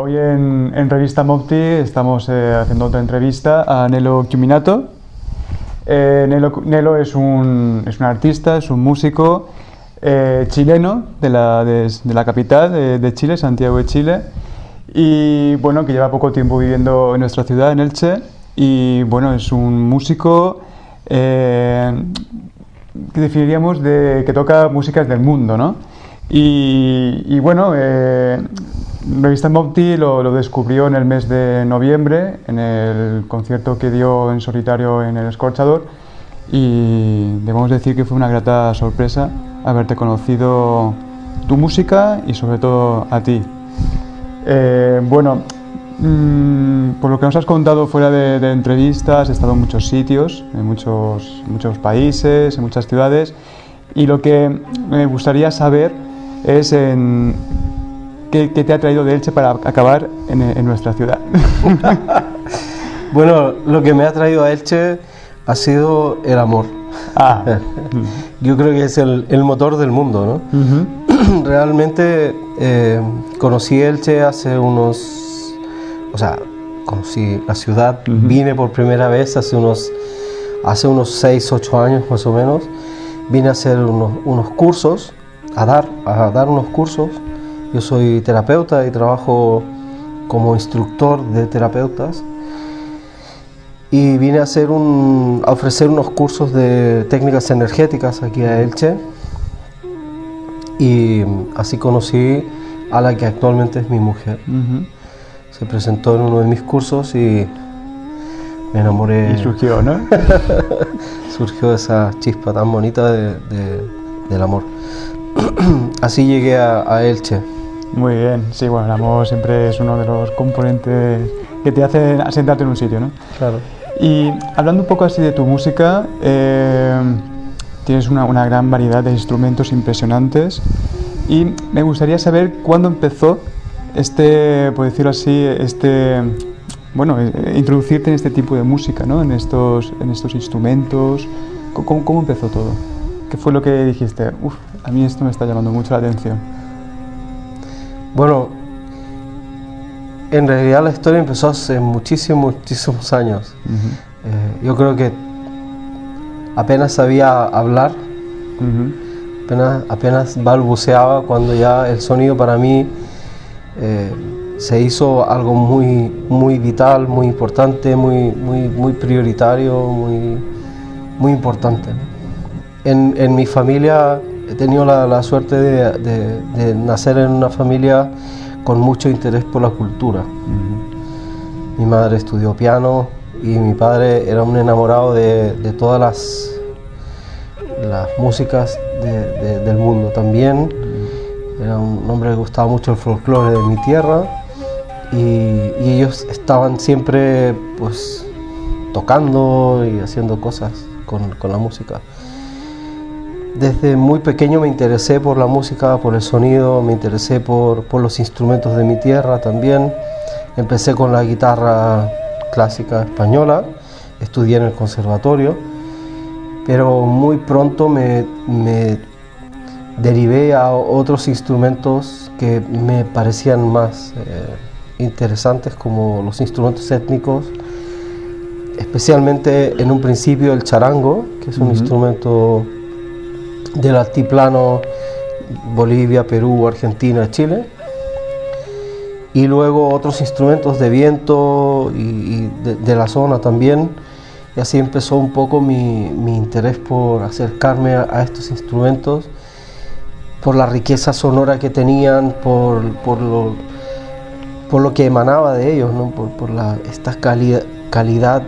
Hoy en Revista Mopti estamos haciendo otra entrevista a Nelo Chiuminato. Nelo es un artista, es un músico chileno de la capital de Chile, Santiago de Chile, y bueno, que lleva poco tiempo viviendo en nuestra ciudad, en Elche, y bueno, es un músico que definiríamos que toca músicas del mundo, ¿no? Y bueno, Revista Mopti lo descubrió en el mes de noviembre, en el concierto que dio en solitario en el Escorchador, y debemos decir que fue una grata sorpresa haberte conocido, tu música y sobre todo a ti. Bueno, por lo que nos has contado fuera de entrevistas, has estado en muchos sitios, en muchos países, en muchas ciudades, y lo que me gustaría saber es ¿qué te ha traído de Elche para acabar en nuestra ciudad? Bueno, lo que me ha traído a Elche ha sido el amor. Yo creo que es el motor del mundo, ¿no? Uh-huh. Realmente conocí Elche conocí la ciudad, uh-huh. Vine por primera vez hace unos 6, 8 años más o menos. Vine a hacer unos cursos, a dar unos cursos. Yo soy terapeuta y trabajo como instructor de terapeutas, y vine a ofrecer unos cursos de técnicas energéticas aquí a Elche, y así conocí a la que actualmente es mi mujer. Uh-huh. Se presentó en uno de mis cursos y me enamoré. Y surgió, ¿no? Surgió esa chispa tan bonita del amor. Así llegué a Elche. Muy bien, sí, bueno, el amor siempre es uno de los componentes que te hacen asentarte en un sitio, ¿no? Claro. Y hablando un poco así de tu música, tienes una gran variedad de instrumentos impresionantes, y me gustaría saber cuándo empezó por decirlo así, introducirte en este tipo de música, ¿no? En estos instrumentos. ¿Cómo empezó todo? ¿Qué fue lo que dijiste? A mí esto me está llamando mucho la atención. Bueno, en realidad la historia empezó hace muchísimos años. Uh-huh. Yo creo que apenas sabía hablar, uh-huh. apenas balbuceaba, cuando ya el sonido para mí se hizo algo muy, muy vital, muy importante, muy prioritario, muy importante. En mi familia he tenido la suerte de nacer en una familia con mucho interés por la cultura. Uh-huh. Mi madre estudió piano y mi padre era un enamorado de todas las músicas del mundo también. Uh-huh. Era un hombre que gustaba mucho el folclore de mi tierra, y ellos estaban siempre pues tocando y haciendo cosas con la música. Desde muy pequeño me interesé por la música, por el sonido, me interesé por los instrumentos de mi tierra también. Empecé con la guitarra clásica española, estudié en el conservatorio, pero muy pronto me derivé a otros instrumentos que me parecían más interesantes, como los instrumentos étnicos, especialmente en un principio el charango, que es un uh-huh. instrumento del altiplano Bolivia, Perú, Argentina, Chile, y luego otros instrumentos de viento y de la zona también, y así empezó un poco mi interés por acercarme a estos instrumentos, por la riqueza sonora que tenían, por lo que emanaba de ellos, ¿no? por esta calidad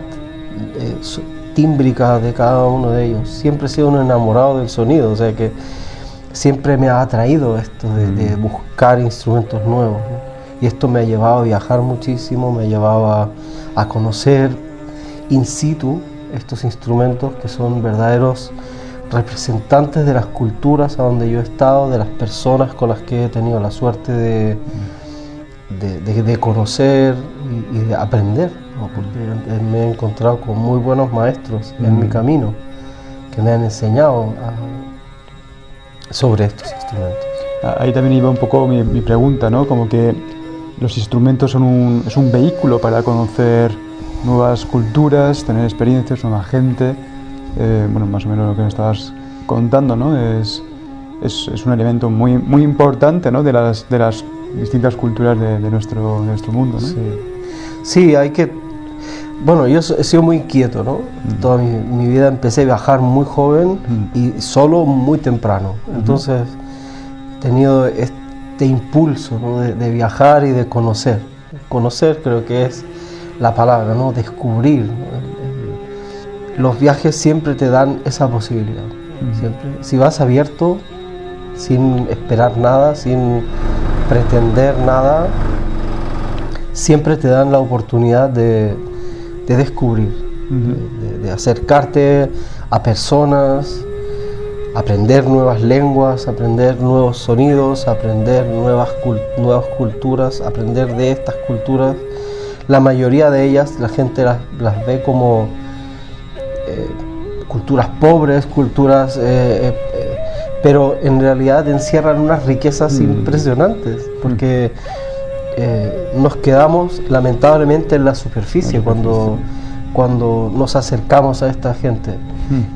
tímbrica de cada uno de ellos. Siempre he sido un enamorado del sonido, o sea que siempre me ha atraído esto de buscar instrumentos nuevos, ¿no? Y esto me ha llevado a viajar muchísimo, me ha llevado a conocer in situ estos instrumentos, que son verdaderos representantes de las culturas a donde yo he estado, de las personas con las que he tenido la suerte de conocer y de aprender, ¿no? Porque me he encontrado con muy buenos maestros en mi camino, que me han enseñado sobre estos instrumentos. Ahí también iba un poco mi pregunta, ¿no? Como que los instrumentos es un vehículo para conocer nuevas culturas, tener experiencias, nueva gente. Bueno, más o menos lo que me estabas contando, ¿no? Es un elemento muy, muy importante, ¿no? de las distintas culturas de nuestro mundo, ¿no? Sí. Sí, hay que... Bueno, yo he sido muy inquieto, ¿no? Toda mi vida empecé a viajar muy joven y solo muy temprano. Entonces he tenido este impulso, ¿no? de viajar y de conocer. Conocer creo que es la palabra, ¿no? Descubrir, ¿no? Los viajes siempre te dan esa posibilidad. Siempre. Si vas abierto, sin esperar nada, sin pretender nada, siempre te dan la oportunidad de descubrir, de acercarte a personas, aprender nuevas lenguas, aprender nuevos sonidos, aprender nuevas culturas, aprender de estas culturas. La mayoría de ellas la gente las ve como culturas pobres, culturas... pero en realidad encierran unas riquezas impresionantes, porque nos quedamos lamentablemente en la superficie cuando nos acercamos a esta gente,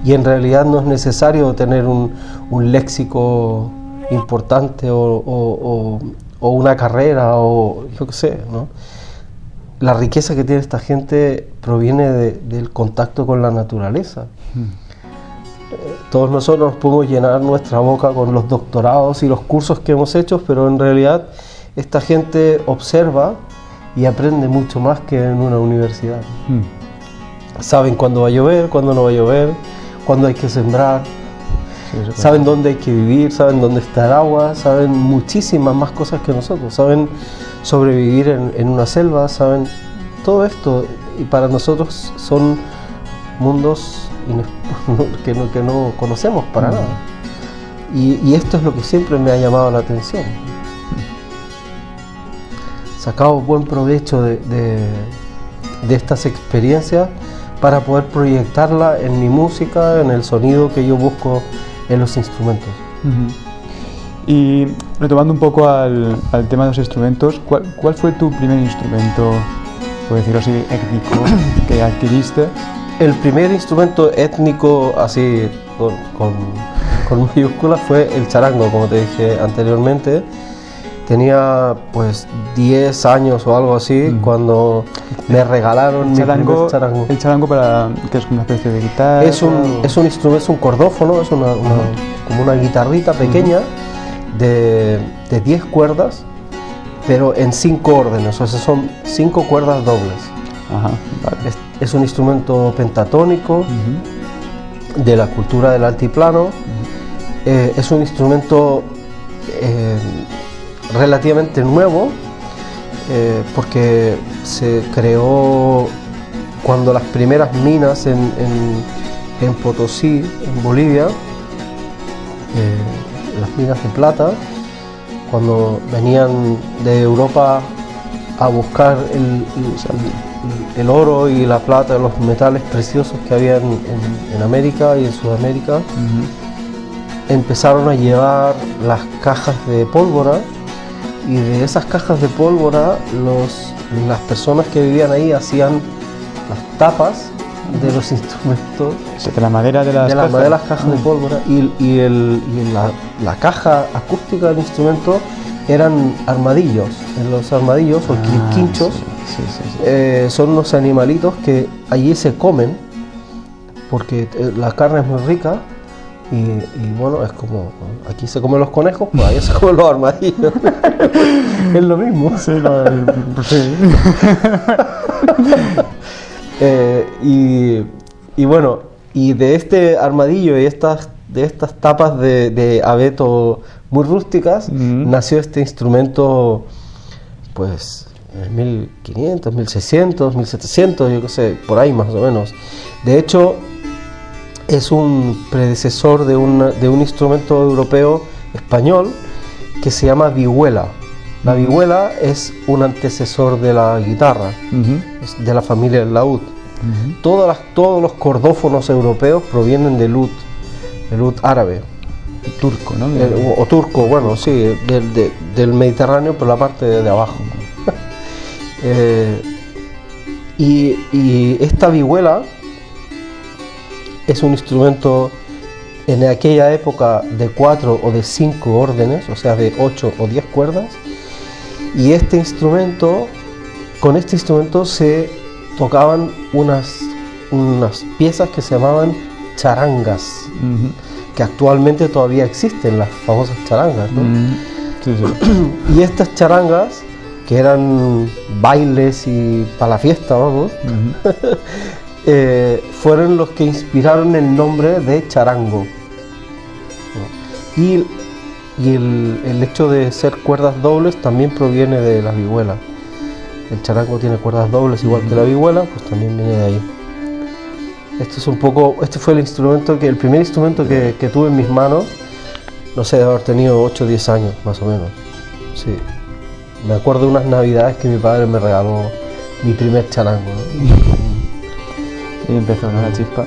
y en realidad no es necesario tener un léxico importante o una carrera o yo qué sé, ¿no? La riqueza que tiene esta gente proviene del contacto con la naturaleza. Todos nosotros podemos llenar nuestra boca con los doctorados y los cursos que hemos hecho, pero en realidad esta gente observa y aprende mucho más que en una universidad. Saben cuándo va a llover, cuándo no va a llover, cuándo hay que sembrar, saben dónde hay que vivir, saben dónde está el agua, saben muchísimas más cosas que nosotros, saben sobrevivir en una selva, saben todo esto, y para nosotros son mundos que no conocemos para nada. Y esto es lo que siempre me ha llamado la atención. Sacado buen provecho de estas experiencias para poder proyectarla en mi música, en el sonido que yo busco en los instrumentos. Y retomando un poco al tema de los instrumentos, ¿cuál fue tu primer instrumento, por decirlo así, étnico, que adquiriste? El primer instrumento étnico, así con mayúsculas, fue el charango, como te dije anteriormente. Tenía pues 10 años o algo así cuando me regalaron mi primer charango. El charango, que es una especie de guitarra. Es un instrumento, es un cordófono, es como una guitarrita pequeña de 10 cuerdas, pero en 5 órdenes, o sea, son 5 cuerdas dobles. Ajá, vale. Es un instrumento pentatónico de la cultura del altiplano. Es un instrumento relativamente nuevo, porque se creó cuando las primeras minas en Potosí, en Bolivia, las minas de plata, cuando venían de Europa a buscar el oro y la plata, los metales preciosos que había en América y en Sudamérica, empezaron a llevar las cajas de pólvora, y de esas cajas de pólvora las personas que vivían ahí hacían las tapas de los instrumentos, de la madera de las cajas de pólvora, y la caja acústica del instrumento eran armadillos. En los armadillos o quinchos son unos animalitos que allí se comen porque la carne es muy rica. Y bueno, es como aquí se comen los conejos, pues allá se comen los armadillos. Es lo mismo. Sí, y bueno, y de este armadillo y de estas tapas de abeto muy rústicas, nació este instrumento, pues en 1500, 1600, 1700, yo qué sé, por ahí más o menos. De hecho, es un predecesor de un instrumento europeo español que se llama vihuela. La vihuela es un antecesor de la guitarra, es de la familia del laúd. Todos los cordófonos europeos provienen del laúd árabe. Turco, ¿no? O turco, bueno, sí, del Mediterráneo, por la parte de abajo. Y esta vihuela es un instrumento en aquella época de 4 o de 5 órdenes, o sea de 8 o 10 cuerdas, y con este instrumento se tocaban unas piezas que se llamaban charangas, que actualmente todavía existen, las famosas charangas, ¿no? Sí, sí. Y estas charangas, que eran bailes y para la fiesta, vamos, fueron los que inspiraron el nombre de charango. Y el hecho de ser cuerdas dobles también proviene de la vihuela. El charango tiene cuerdas dobles igual que la vihuela, pues también viene de ahí. Este fue el primer instrumento que tuve en mis manos, no sé, de haber tenido 8 o 10 años, más o menos. Sí. Me acuerdo de unas navidades que mi padre me regaló mi primer charango, ¿no? Y empezó, ¿no?, la chispa.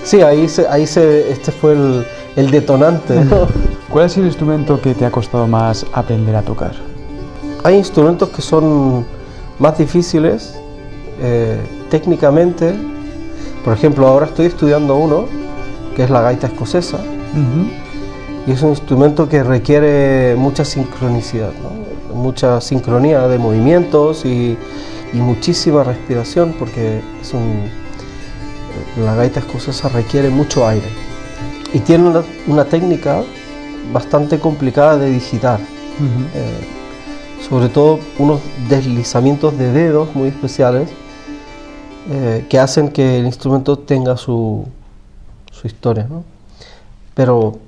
Sí, este fue el detonante, ¿no? ¿Cuál ha sido el instrumento que te ha costado más aprender a tocar? Hay instrumentos que son más difíciles técnicamente. Por ejemplo, ahora estoy estudiando uno que es la gaita escocesa, y es un instrumento que requiere mucha sincronicidad, ¿no? Mucha sincronía de movimientos y muchísima respiración, porque la gaita escocesa requiere mucho aire y tiene una técnica bastante complicada de digitar, sobre todo unos deslizamientos de dedos muy especiales que hacen que el instrumento tenga su historia, ¿no? Pero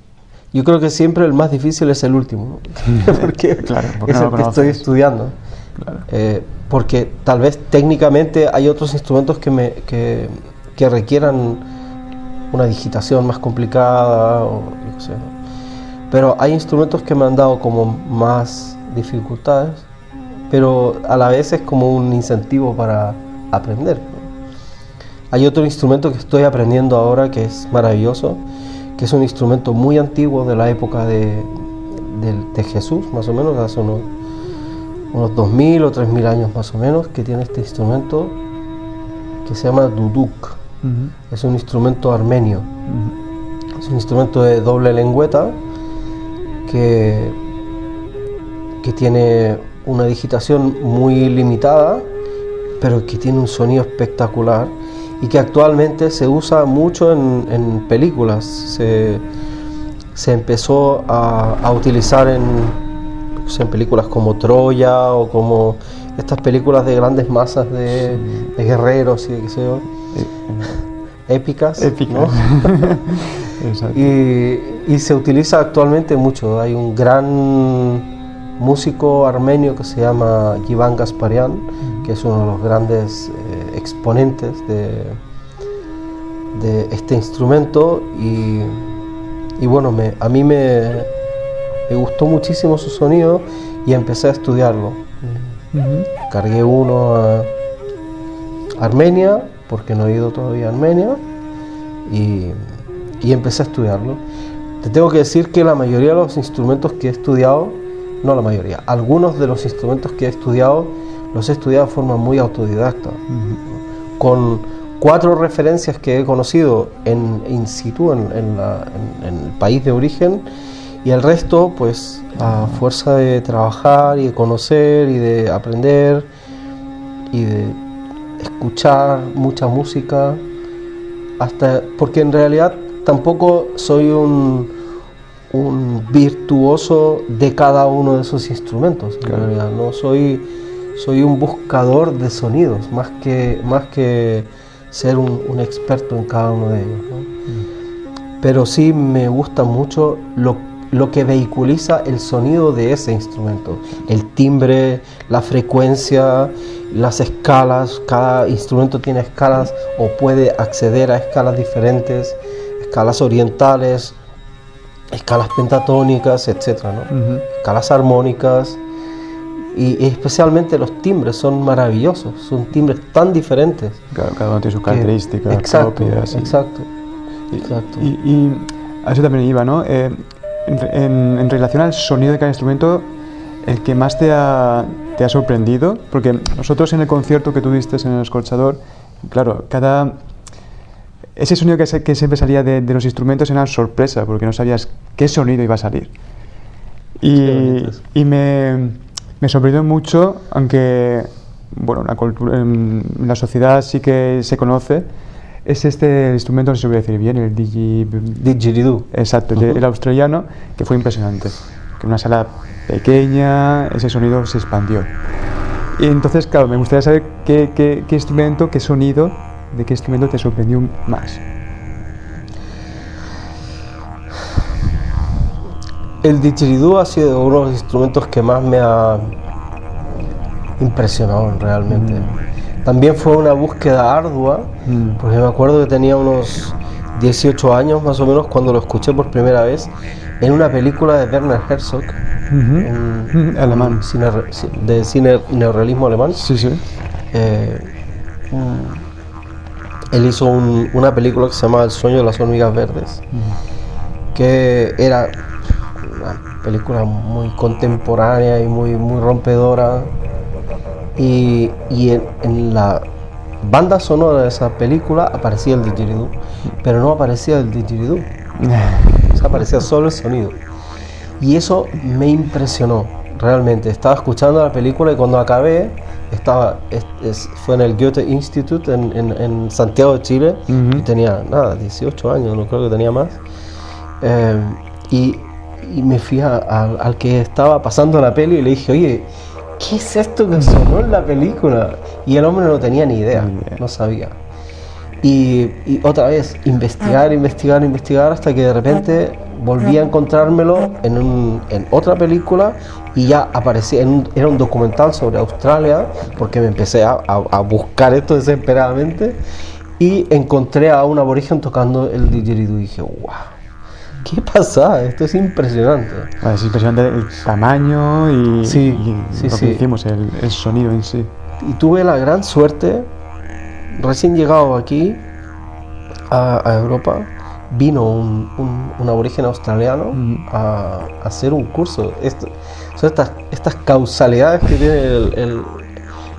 yo creo que siempre el más difícil es el último, ¿no? porque claro, es el que estoy estudiando. Claro. Porque tal vez técnicamente hay otros instrumentos que requieran una digitación más complicada, o yo sé, ¿no? Pero hay instrumentos que me han dado como más dificultades, pero a la vez es como un incentivo para aprender, ¿no? Hay otro instrumento que estoy aprendiendo ahora que es maravilloso, que es un instrumento muy antiguo de la época de Jesús, más o menos, hace unos 2000 o 3000 años más o menos, que tiene este instrumento que se llama duduk. Es un instrumento armenio. Es un instrumento de doble lengüeta que tiene una digitación muy limitada, pero que tiene un sonido espectacular y que actualmente se usa mucho en películas. Se empezó a utilizar en películas como Troya, o como estas películas de grandes masas de guerreros y qué sé yo, épicas, ¿no? Exacto. Y se utiliza actualmente mucho. Hay un gran músico armenio que se llama Yivan Gasparian, que es uno de los grandes exponentes de este instrumento, y bueno, a mí me gustó muchísimo su sonido y empecé a estudiarlo. Cargué uno a Armenia, porque no he ido todavía a Armenia, y empecé a estudiarlo. Te tengo que decir que la mayoría de los instrumentos que he estudiado, no la mayoría, algunos de los instrumentos que he estudiado los he estudiado de forma muy autodidacta, con 4 referencias que he conocido in situ en el país de origen, y el resto pues a fuerza de trabajar y de conocer y de aprender y de escuchar mucha música, porque en realidad tampoco soy un virtuoso de cada uno de esos instrumentos. En realidad no soy un buscador de sonidos, más que ser un experto en cada uno de ellos, ¿no? Pero sí me gusta mucho lo que vehiculiza el sonido de ese instrumento, el timbre, la frecuencia, las escalas. Cada instrumento tiene escalas o puede acceder a escalas diferentes, escalas orientales, escalas pentatónicas, etcétera, ¿no? Escalas armónicas, y especialmente los timbres son maravillosos, son timbres tan diferentes. Cada uno tiene sus características propias. Exacto. Y a eso también iba, ¿no? En relación al sonido de cada instrumento, el que más te ha te ha sorprendido? Porque nosotros en el concierto que tuviste en el Escorchador, claro, ese sonido que siempre salía de los instrumentos era una sorpresa, porque no sabías qué sonido iba a salir. Y me sorprendió mucho, aunque bueno, en la sociedad sí que se conoce, es este instrumento, no sé si voy a decir bien, el didgeridoo. Exacto, el australiano, que fue impresionante. Que en una sala pequeña ese sonido se expandió. Y entonces, claro, me gustaría saber qué instrumento, qué sonido, de qué instrumento te sorprendió más. El didgeridoo ha sido uno de los instrumentos que más me ha impresionado realmente. También fue una búsqueda ardua, porque me acuerdo que tenía unos 18 años más o menos cuando lo escuché por primera vez en una película de Werner Herzog, alemán, de cine neorrealismo alemán. Sí, sí. Él hizo una película que se llama El sueño de las hormigas verdes, que era una película muy contemporánea y muy rompedora. Y en la banda sonora de esa película aparecía el didgeridoo, pero no aparecía el didgeridoo, o sea, aparecía solo el sonido. Y eso me impresionó, realmente. Estaba escuchando la película y cuando acabé, fue en el Goethe Institut en Santiago de Chile, y tenía, 18 años, no creo que tenía más. Y me fui al que estaba pasando la peli y le dije, oye, ¿qué es esto que sonó en la película? Y el hombre no tenía ni idea, no sabía. Y otra vez, investigar hasta que de repente volví a encontrármelo en otra película y ya aparecía, era un documental sobre Australia, porque me empecé a buscar esto desesperadamente y encontré a un aborigen tocando el didgeridoo y dije, wow. ¿Qué pasa? Esto es impresionante. Es impresionante el tamaño y lo que hicimos, el sonido en sí. Y tuve la gran suerte, recién llegado aquí a Europa, vino un aborigen australiano a hacer un curso. Son estas causalidades que tiene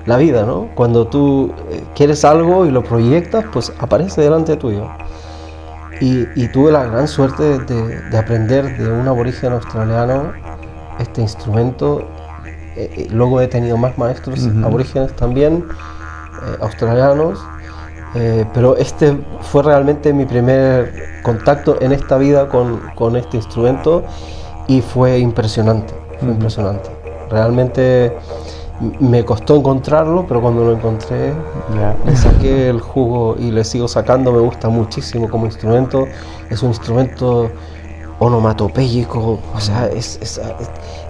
la vida, ¿no? Cuando tú quieres algo y lo proyectas, pues aparece delante tuyo. Y tuve la gran suerte de aprender de un aborigen australiano este instrumento. Luego he tenido más maestros aborígenes también, australianos, pero este fue realmente mi primer contacto en esta vida con este instrumento y fue impresionante, Realmente me costó encontrarlo, pero cuando lo encontré le saqué el jugo y le sigo sacando. Me gusta muchísimo como instrumento. Es un instrumento onomatopéyico, o sea, es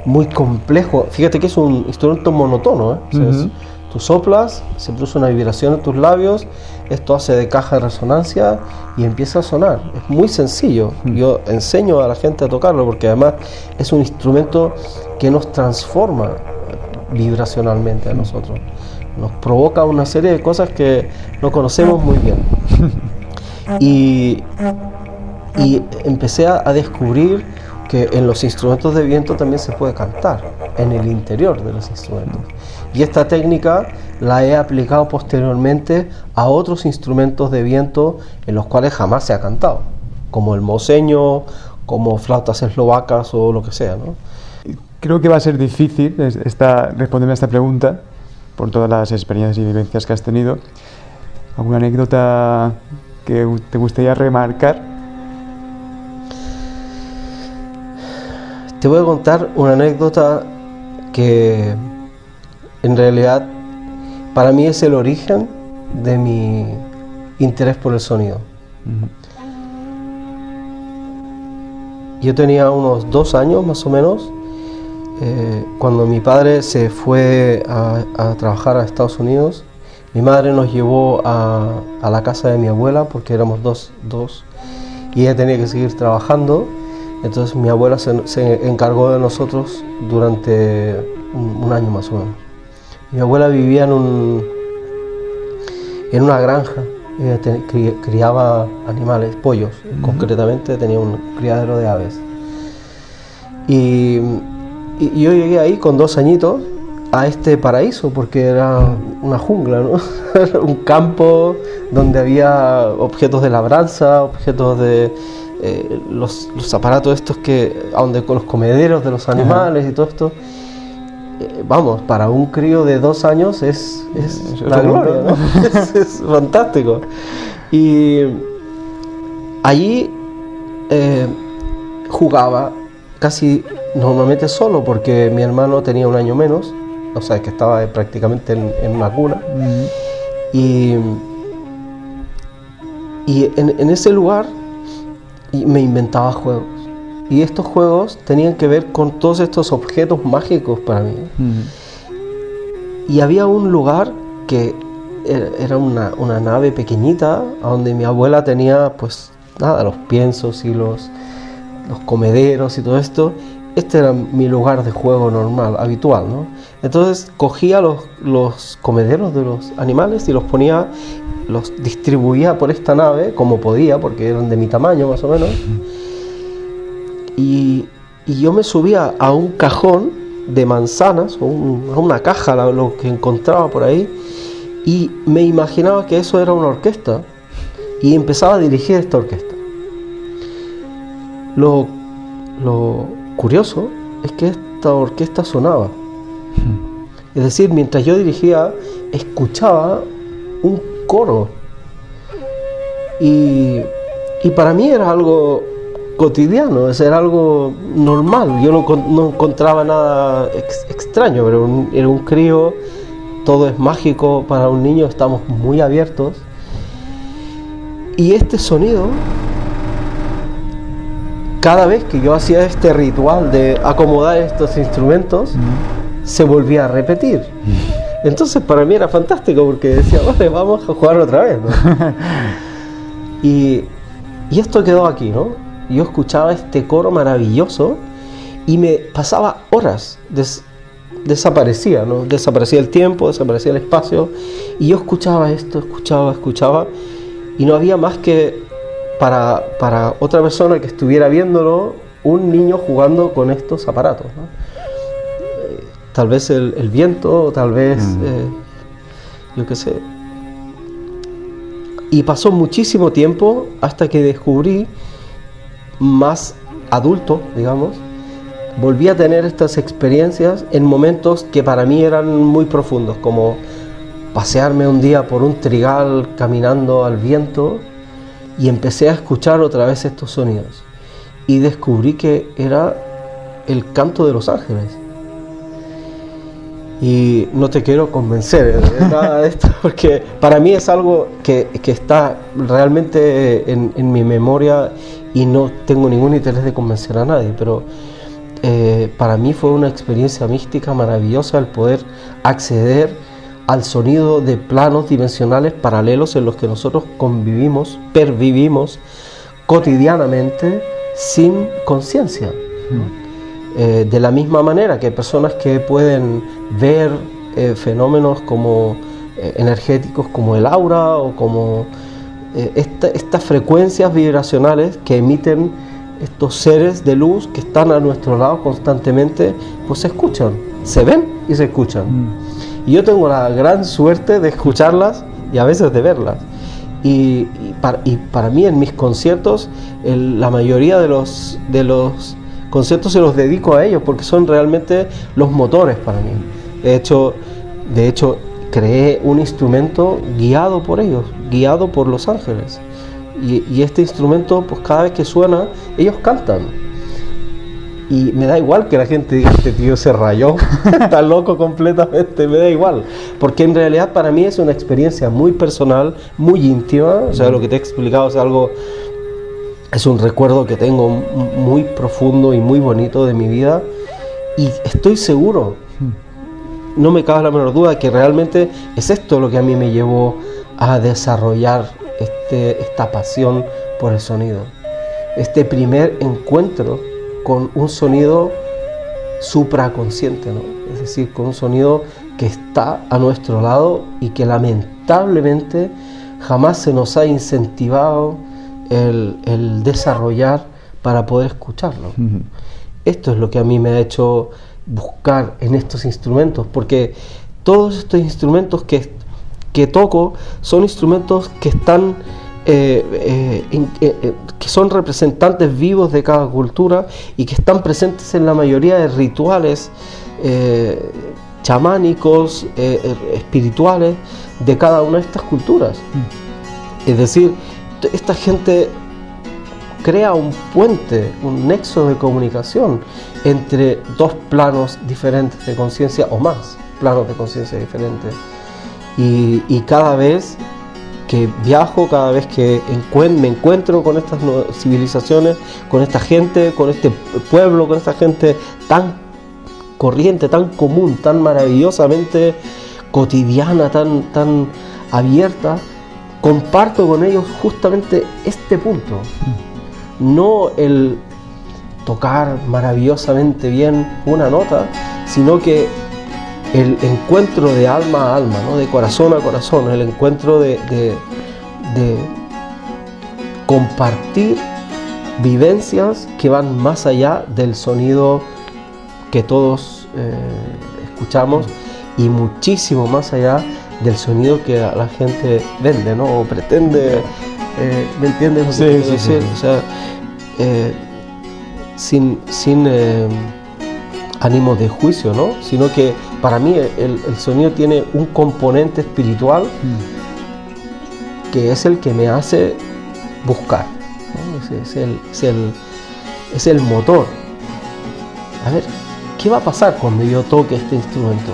muy complejo. Fíjate que es un instrumento monótono, ¿eh? O sea, tú soplas, se produce una vibración en tus labios, esto hace de caja de resonancia y empieza a sonar. Es muy sencillo. Yo enseño a la gente a tocarlo porque además es un instrumento que nos transforma vibracionalmente a nosotros, nos provoca una serie de cosas que no conocemos muy bien. Y empecé a descubrir que en los instrumentos de viento también se puede cantar, en el interior de los instrumentos. Y esta técnica la he aplicado posteriormente a otros instrumentos de viento en los cuales jamás se ha cantado, como el moseño, como flautas eslovacas o lo que sea, ¿no? Creo que va a ser difícil responderme a esta pregunta por todas las experiencias y vivencias que has tenido. ¿Alguna anécdota que te gustaría remarcar? Te voy a contar una anécdota que en realidad para mí es el origen de mi interés por el sonido. Yo tenía unos 2 años más o menos cuando mi padre se fue a trabajar a Estados Unidos. Mi madre nos llevó a la casa de mi abuela porque éramos dos y ella tenía que seguir trabajando. Entonces mi abuela se encargó de nosotros durante un año más o menos. Mi abuela vivía en una granja. Ella criaba animales, pollos, concretamente tenía un criadero de aves. Y yo llegué ahí con 2 añitos a este paraíso, porque era una jungla, ¿no? Un campo donde había objetos de labranza, objetos de los aparatos estos con los comederos de los animales y todo esto. Vamos, para un crío de 2 años es la gloria, ¿no? es fantástico. Y allí jugaba casi normalmente solo, porque mi hermano tenía 1 año menos, o sea que estaba prácticamente en una cuna. Y en ese lugar me inventaba juegos. Y estos juegos tenían que ver con todos estos objetos mágicos para mí. Y había un lugar que era una nave pequeñita, donde mi abuela tenía, pues nada, los piensos y los comederos y todo esto. Este era mi lugar de juego normal, habitual, ¿no? Entonces cogía los comederos de los animales y los distribuía por esta nave como podía, porque eran de mi tamaño más o menos. Y yo me subía a un cajón de manzanas, o a una caja, lo que encontraba por ahí, y me imaginaba que eso era una orquesta, y empezaba a dirigir esta orquesta. Lo curioso es que esta orquesta sonaba. Es decir, mientras yo dirigía, escuchaba un coro. Y para mí era algo cotidiano, era algo normal. Yo no encontraba nada extraño, pero era un crío, todo es mágico para un niño, estamos muy abiertos. Y este sonido, cada vez que yo hacía este ritual de acomodar estos instrumentos, se volvía a repetir. Entonces para mí era fantástico, porque decía, vale, vamos a jugar otra vez, ¿no? Y esto quedó aquí, ¿no? Yo escuchaba este coro maravilloso y me pasaba horas, desaparecía, ¿no? Desaparecía el tiempo, desaparecía el espacio, y yo escuchaba esto, escuchaba, y no había más que para otra persona que estuviera viéndolo, un niño jugando con estos aparatos, ¿no? Tal vez el viento, tal vez, yo qué sé. Y pasó muchísimo tiempo hasta que descubrí, más adulto, digamos, volví a tener estas experiencias en momentos que para mí eran muy profundos, como pasearme un día por un trigal caminando al viento, y empecé a escuchar otra vez estos sonidos. Y descubrí que era el canto de los ángeles. Y no te quiero convencer de nada de esto, porque para mí es algo que está realmente en mi memoria, y no tengo ningún interés de convencer a nadie, pero para mí fue una experiencia mística maravillosa el poder acceder al sonido de planos dimensionales paralelos en los que nosotros pervivimos cotidianamente sin conciencia. De la misma manera que hay personas que pueden ver fenómenos como energéticos, como el aura, o como estas frecuencias vibracionales que emiten estos seres de luz que están a nuestro lado constantemente, pues se escuchan, se ven y se escuchan. Y yo tengo la gran suerte de escucharlas y a veces de verlas. Y para mí, en mis conciertos, la mayoría de los conciertos se los dedico a ellos, porque son realmente los motores para mí. De hecho, creé un instrumento guiado por ellos, guiado por los ángeles. Y este instrumento, pues cada vez que suena, ellos cantan. Y me da igual que la gente diga, este tío se rayó, está loco completamente, me da igual. Porque en realidad para mí es una experiencia muy personal, muy íntima. O sea, lo que te he explicado es un recuerdo que tengo muy profundo y muy bonito de mi vida. Y estoy seguro, no me cabe la menor duda, que realmente es esto lo que a mí me llevó a desarrollar esta pasión por el sonido. Este primer encuentro con un sonido supraconsciente, ¿no? Es decir, con un sonido que está a nuestro lado y que lamentablemente jamás se nos ha incentivado el desarrollar para poder escucharlo. Esto es lo que a mí me ha hecho buscar en estos instrumentos, porque todos estos instrumentos que toco son instrumentos que están que son representantes vivos de cada cultura y que están presentes en la mayoría de rituales chamánicos, espirituales de cada una de estas culturas. Es decir, esta gente crea un puente, un nexo de comunicación entre dos planos diferentes de conciencia o más planos de conciencia diferentes. Y cada vez que viajo, cada vez que me encuentro con estas civilizaciones, con esta gente, con este pueblo, con esta gente tan corriente, tan común, tan maravillosamente cotidiana, tan abierta, comparto con ellos justamente este punto. No el tocar maravillosamente bien una nota, sino que el encuentro de alma a alma, ¿no? De corazón a corazón, el encuentro de compartir vivencias que van más allá del sonido que todos escuchamos y muchísimo más allá del sonido que la gente vende, ¿no? O pretende, ¿me entiendes lo que quiero decir? Sí. O sea, sin ánimo de juicio, ¿no? Sino que para mí el sonido tiene un componente espiritual que es el que me hace buscar, ¿no? Es el motor. A ver, ¿qué va a pasar cuando yo toque este instrumento?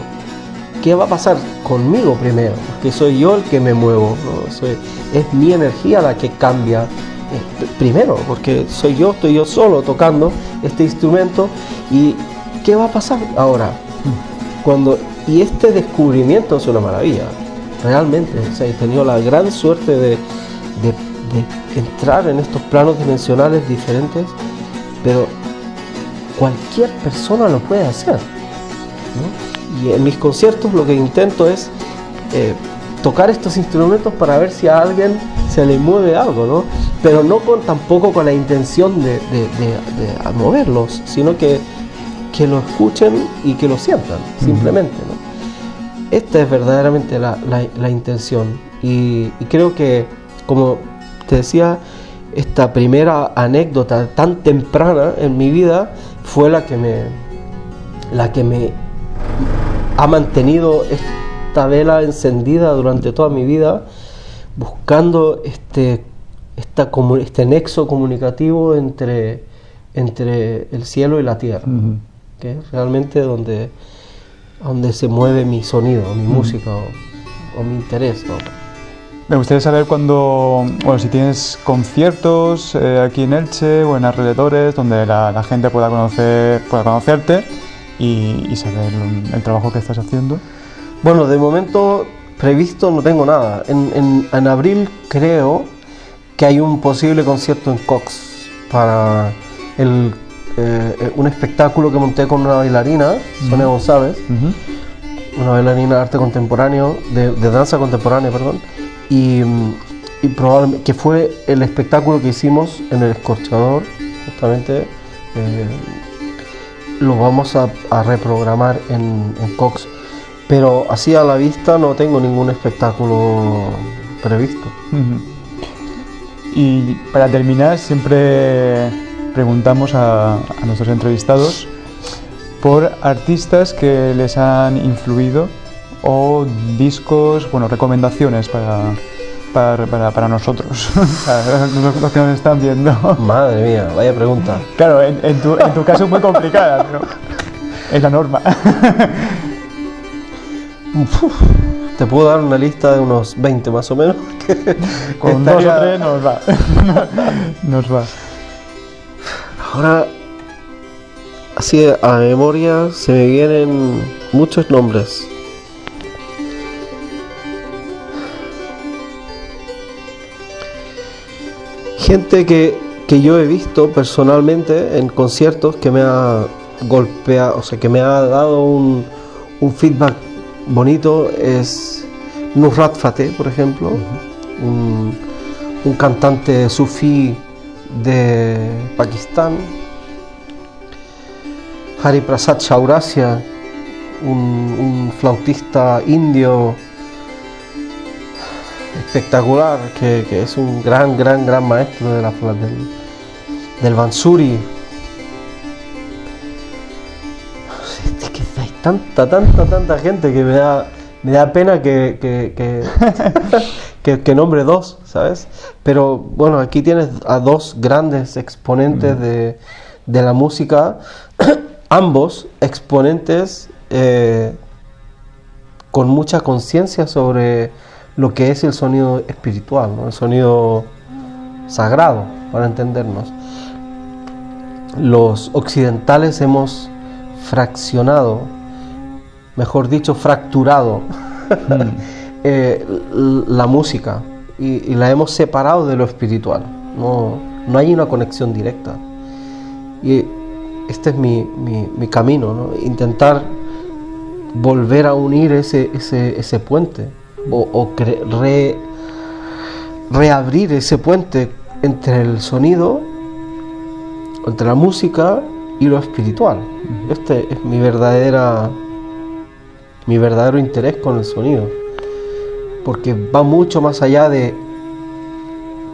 ¿Qué va a pasar conmigo primero? Porque soy yo el que me muevo, ¿no? Es mi energía la que cambia primero, porque estoy yo solo tocando este instrumento. ¿Y qué va a pasar ahora? Y este descubrimiento es una maravilla, realmente. O sea, he tenido la gran suerte de entrar en estos planos dimensionales diferentes, pero cualquier persona lo puede hacer, ¿no? Y en mis conciertos lo que intento es tocar estos instrumentos para ver si a alguien se le mueve algo, ¿no? Pero no tampoco con la intención de moverlos, sino que lo escuchen y que lo sientan, simplemente, ¿no? Esta es verdaderamente la intención. Y creo que, como te decía, esta primera anécdota tan temprana en mi vida fue la que me ha mantenido esta vela encendida durante toda mi vida, buscando este nexo comunicativo entre el cielo y la tierra, que es realmente donde se mueve mi sonido, mi música o mi interés, ¿no? Me gustaría saber si tienes conciertos aquí en Elche o en alrededores donde la gente pueda conocerte y saber el trabajo que estás haciendo. Bueno, de momento previsto no tengo nada. En abril creo que hay un posible concierto en Cox para un espectáculo que monté con una bailarina, Sonia González, una bailarina de arte contemporáneo, de danza contemporánea, perdón, y probablemente que fue el espectáculo que hicimos en el Escorchador, justamente. Lo vamos a reprogramar en Cox, pero así a la vista no tengo ningún espectáculo previsto. Y para terminar, siempre preguntamos a nuestros entrevistados por artistas que les han influido o discos, recomendaciones para nosotros, los que nos están viendo. Madre mía, vaya pregunta. Claro, en tu caso es muy complicada, pero es la norma. Te puedo dar una lista de unos 20 más o menos. Con 2 o 3 nos va. Nos va. Ahora, así a la memoria se me vienen muchos nombres. Gente que yo he visto personalmente en conciertos que me ha golpeado, o sea, que me ha dado un feedback bonito, es Nusrat Fateh, por ejemplo, un cantante sufí de Pakistán. Hariprasad Chaurasia, un flautista indio espectacular, que es un gran maestro de del Bansuri. Es que hay tanta gente que me da pena que nombre dos, ¿sabes? Pero bueno, aquí tienes a dos grandes exponentes de la música, ambos exponentes con mucha conciencia sobre lo que es el sonido espiritual, ¿no? El sonido sagrado, para entendernos. Los occidentales hemos fraccionado, mejor dicho, fracturado la música y la hemos separado de lo espiritual. No hay una conexión directa. Y este es mi camino, ¿no? Intentar volver a unir ese puente o reabrir ese puente entre el sonido, entre la música y lo espiritual. Este es mi verdadero interés con el sonido, porque va mucho más allá de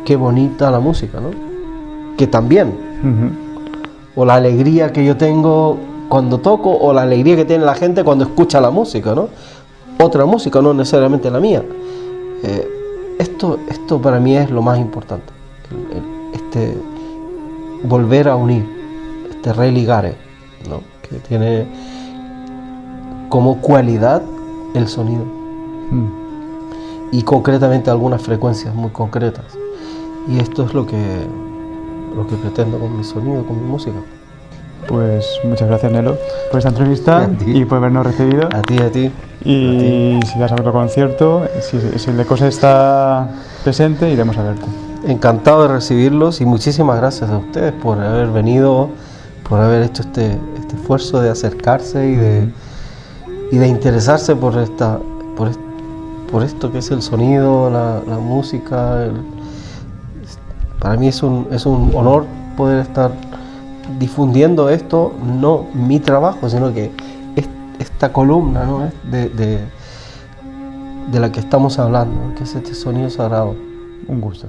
qué bonita la música, ¿no? Que también, o la alegría que yo tengo cuando toco, o la alegría que tiene la gente cuando escucha la música, ¿no? Otra música, no necesariamente la mía. Esto para mí es lo más importante, volver a unir, religare, ¿no? Que tiene como cualidad el sonido y concretamente algunas frecuencias muy concretas, y esto es lo que pretendo con mi sonido, con mi música. Pues muchas gracias, Nelo, por esta entrevista y por habernos recibido. A ti. Y si vas a otro concierto, si el de Cosa está presente, iremos a verte. Encantado de recibirlos y muchísimas gracias a ustedes por haber venido, por haber hecho este esfuerzo de acercarse y de interesarse por esto que es el sonido, la música. Para mí es un honor poder estar difundiendo esto, no mi trabajo, sino que esta columna, ¿no? de la que estamos hablando, que es este sonido sagrado. Un gusto.